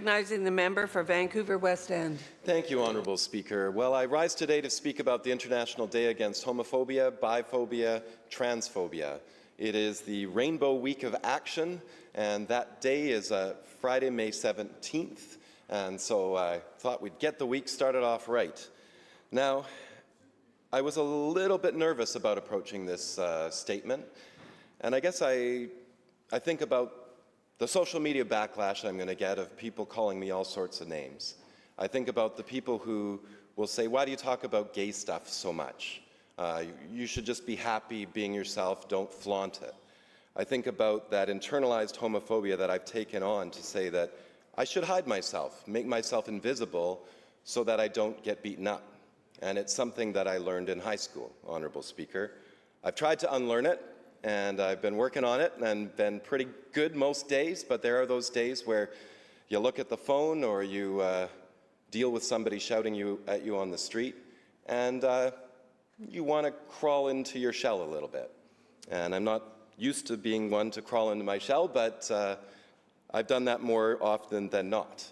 Recognizing the member for Vancouver West End. Thank you, Honourable Speaker. Well, I rise today to speak about the International Day Against Homophobia, Biphobia, Transphobia. It is the Rainbow Week of Action, and that day is Friday, May 17th. And so I thought we'd get the week started off right. Now, I was a little bit nervous about approaching this statement, and I guess I think about the social media backlash I'm going to get of people calling me all sorts of names. I think about the people who will say, why do you talk about gay stuff so much? You should just be happy being yourself, don't flaunt it. I think about that internalized homophobia that I've taken on to say that I should hide myself, make myself invisible so that I don't get beaten up. And it's something that I learned in high school, Honourable Speaker. I've tried to unlearn it, and I've been working on it and been pretty good most days, but there are those days where you look at the phone or you deal with somebody shouting at you on the street, and you want to crawl into your shell a little bit. And I'm not used to being one to crawl into my shell, but I've done that more often than not.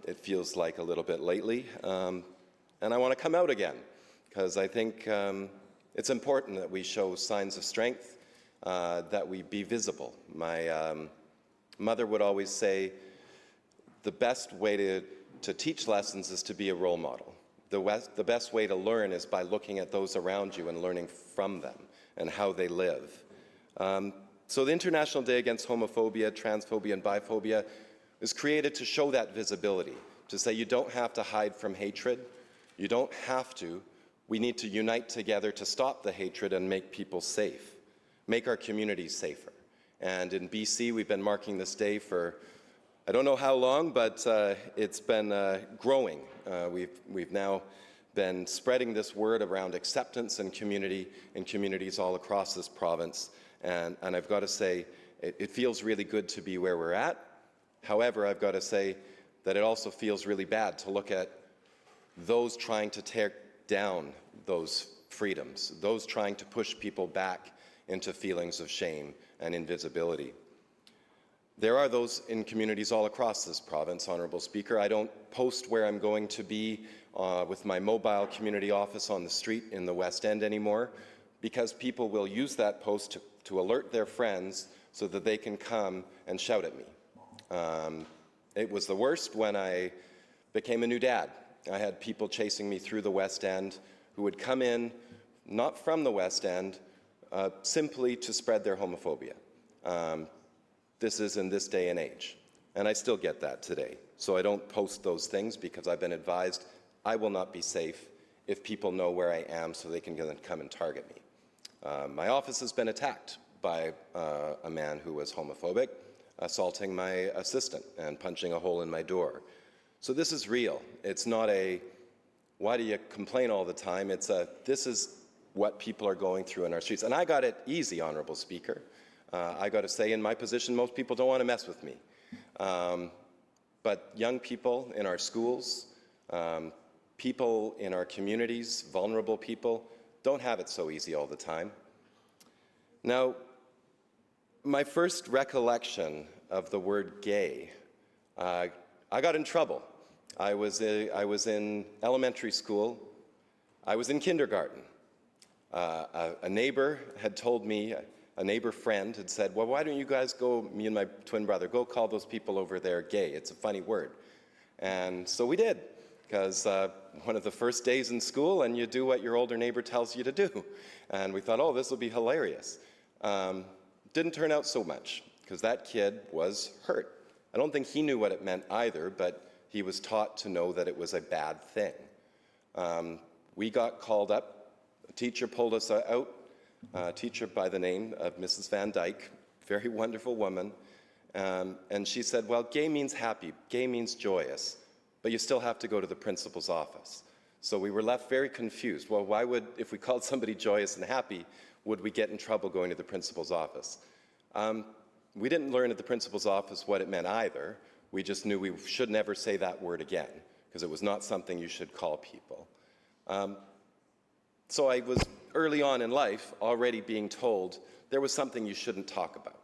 It feels like a little bit lately, and I want to come out again, because I think it's important that we show signs of strength, that we be visible. My mother would always say, the best way to teach lessons is to be a role model. The best way to learn is by looking at those around you and learning from them and how they live. So the International Day Against Homophobia, Transphobia and Biphobia is created to show that visibility, to say you don't have to hide from hatred, you don't have to. We need to unite together to stop the hatred and make people safe, make our communities safer. And in BC, we've been marking this day for, I don't know how long, but it's been growing. We've now been spreading this word around acceptance and community in communities all across this province. And I've got to say, it feels really good to be where we're at. However, I've got to say that it also feels really bad to look at those trying to tear down those freedoms, those trying to push people back into feelings of shame and invisibility. There are those in communities all across this province, Honourable Speaker. I don't post where I'm going to be with my mobile community office on the street in the West End anymore, because people will use that post to alert their friends so that they can come and shout at me. It was the worst when I became a new dad. I had people chasing me through the West End who would come in, not from the West End, simply to spread their homophobia. This is in this day and age, and I still get that today. So I don't post those things because I've been advised I will not be safe if people know where I am so they can come and target me. My office has been attacked by a man who was homophobic, assaulting my assistant and punching a hole in my door. So this is real. It's not a, why do you complain all the time? It's a, this is what people are going through in our streets. And I got it easy, Honourable Speaker. I got to say, in my position, most people don't want to mess with me. But young people in our schools, people in our communities, vulnerable people, don't have it so easy all the time. Now, my first recollection of the word gay, I got in trouble. I was in elementary school. I was in kindergarten. A neighbor had told me, a neighbor friend had said, well, why don't you guys go, me and my twin brother, go call those people over there gay. It's a funny word. And so we did, because one of the first days in school, and you do what your older neighbor tells you to do. And we thought, oh, this will be hilarious. Didn't turn out so much, because that kid was hurt. I don't think he knew what it meant either, but he was taught to know that it was a bad thing. We got called up. A teacher pulled us out, a teacher by the name of Mrs. Van Dyke, very wonderful woman. And she said, well, gay means happy, gay means joyous, but you still have to go to the principal's office. So we were left very confused. Well, why would, if we called somebody joyous and happy, would we get in trouble going to the principal's office? We didn't learn at the principal's office what it meant either. We just knew we should never say that word again, because it was not something you should call people. So I was early on in life already being told there was something you shouldn't talk about.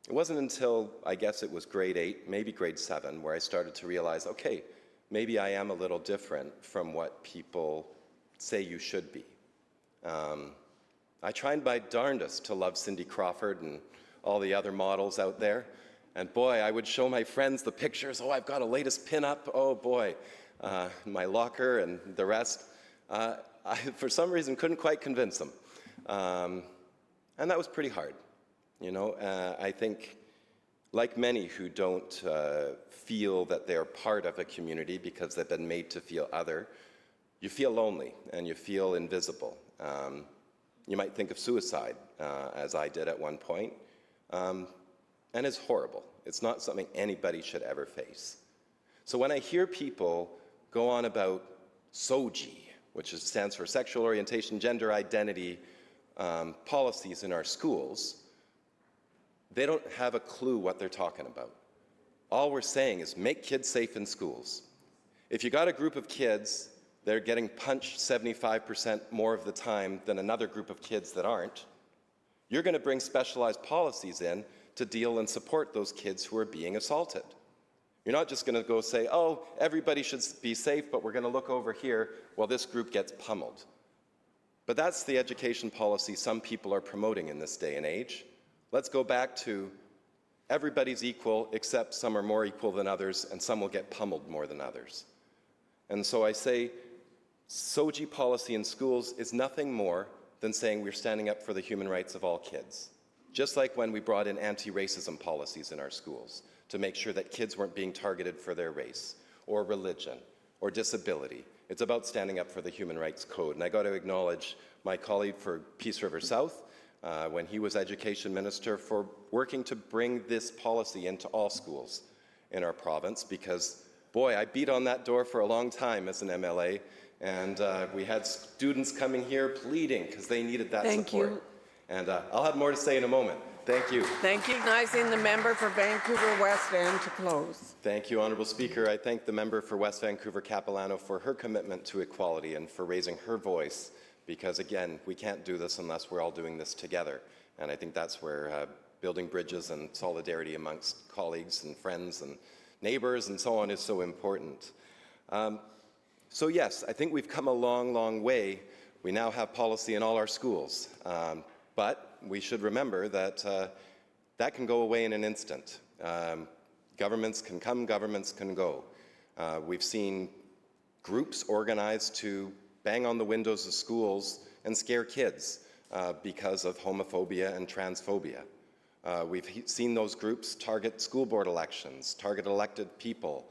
It wasn't until, I guess it was grade 8, maybe grade 7, where I started to realize, okay, maybe I am a little different from what people say you should be. I tried my darndest to love Cindy Crawford and all the other models out there. And boy, I would show my friends the pictures. Oh, I've got a latest pin-up. Oh boy, my locker and the rest. I, for some reason, couldn't quite convince them. And that was pretty hard. You know, I think, like many who don't feel that they're part of a community because they've been made to feel other, you feel lonely and you feel invisible. You might think of suicide, as I did at one point, and it's horrible. It's not something anybody should ever face. So when I hear people go on about SOGI, which stands for Sexual Orientation, Gender Identity, policies in our schools, they don't have a clue what they're talking about. All we're saying is make kids safe in schools. If you got a group of kids that are getting punched 75% more of the time than another group of kids that aren't, you're going to bring specialized policies in to deal and support those kids who are being assaulted. You're not just going to go say, oh, everybody should be safe, but we're going to look over here while this group gets pummeled. But that's the education policy some people are promoting in this day and age. Let's go back to everybody's equal, except some are more equal than others, and some will get pummeled more than others. And so I say, SOGI policy in schools is nothing more than saying we're standing up for the human rights of all kids. Just like when we brought in anti-racism policies in our schools to make sure that kids weren't being targeted for their race or religion or disability. It's about standing up for the Human Rights Code. And I got to acknowledge my colleague for Peace River South, when he was education minister, for working to bring this policy into all schools in our province, because boy, I beat on that door for a long time as an MLA, and we had students coming here pleading because they needed that support. Thank you. And I'll have more to say in a moment. Thank you. Thank you. Recognizing the member for Vancouver West End to close. Thank you, Honourable Speaker. I thank the member for West Vancouver Capilano for her commitment to equality and for raising her voice, because again, we can't do this unless we're all doing this together. And I think that's where building bridges and solidarity amongst colleagues and friends and neighbors and so on is so important. So yes, I think we've come a long, long way. We now have policy in all our schools. But we should remember that that can go away in an instant. Governments can come, governments can go. We've seen groups organized to bang on the windows of schools and scare kids because of homophobia and transphobia. We've seen those groups target school board elections, target elected people,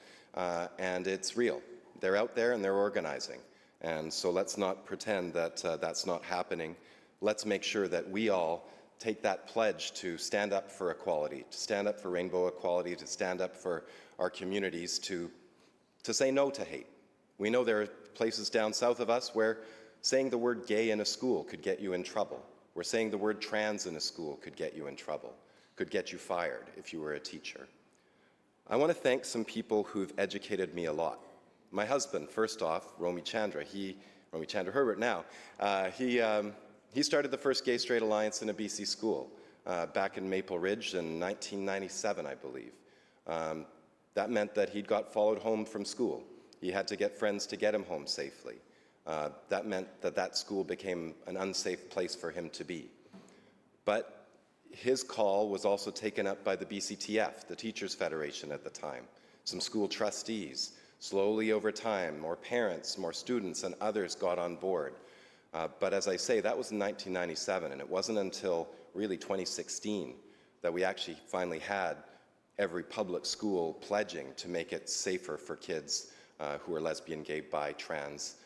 and it's real. They're out there and they're organizing. And so let's not pretend that that's not happening. Let's make sure that we all take that pledge to stand up for equality, to stand up for rainbow equality, to stand up for our communities, to say no to hate. We know there are places down south of us where saying the word gay in a school could get you in trouble, where saying the word trans in a school could get you in trouble, could get you fired if you were a teacher. I want to thank some people who've educated me a lot. My husband, first off, Romy Chandra Herbert now, he started the first Gay-Straight Alliance in a BC school back in Maple Ridge in 1997, I believe. That meant that he got followed home from school. He had to get friends to get him home safely. That meant that that school became an unsafe place for him to be. But his call was also taken up by the BCTF, the Teachers Federation at the time, some school trustees. Slowly over time, more parents, more students, and others got on board. But as I say, that was in 1997, and it wasn't until really 2016 that we actually finally had every public school pledging to make it safer for kids who are lesbian, gay, bi, trans,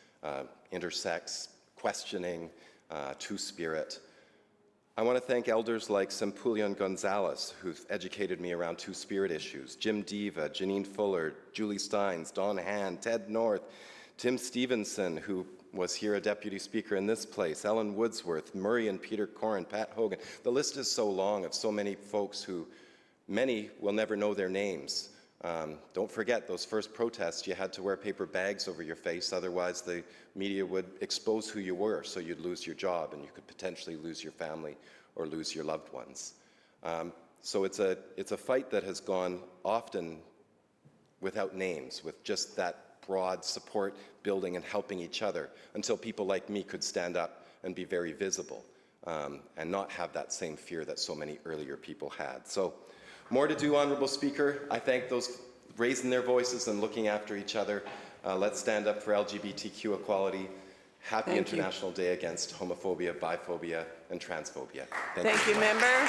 intersex, questioning, two-spirit. I want to thank elders like Sempulion Gonzalez, who've educated me around two-spirit issues, Jim Diva, Janine Fuller, Julie Steins, Don Hand, Ted North, Tim Stevenson, who was here a deputy speaker in this place, Ellen Woodsworth, Murray and Peter Corrin, Pat Hogan. The list is so long of so many folks who, many will never know their names. Don't forget, those first protests, you had to wear paper bags over your face, otherwise the media would expose who you were, so you'd lose your job and you could potentially lose your family or lose your loved ones. So it's a fight that has gone often without names, with just that broad support, building and helping each other, until people like me could stand up and be very visible, and not have that same fear that so many earlier people had. So more to do, Honourable Speaker. I thank those raising their voices and looking after each other. Let's stand up for LGBTQ equality. Happy International Day Against Homophobia, Biphobia, and Transphobia. Thank you, member.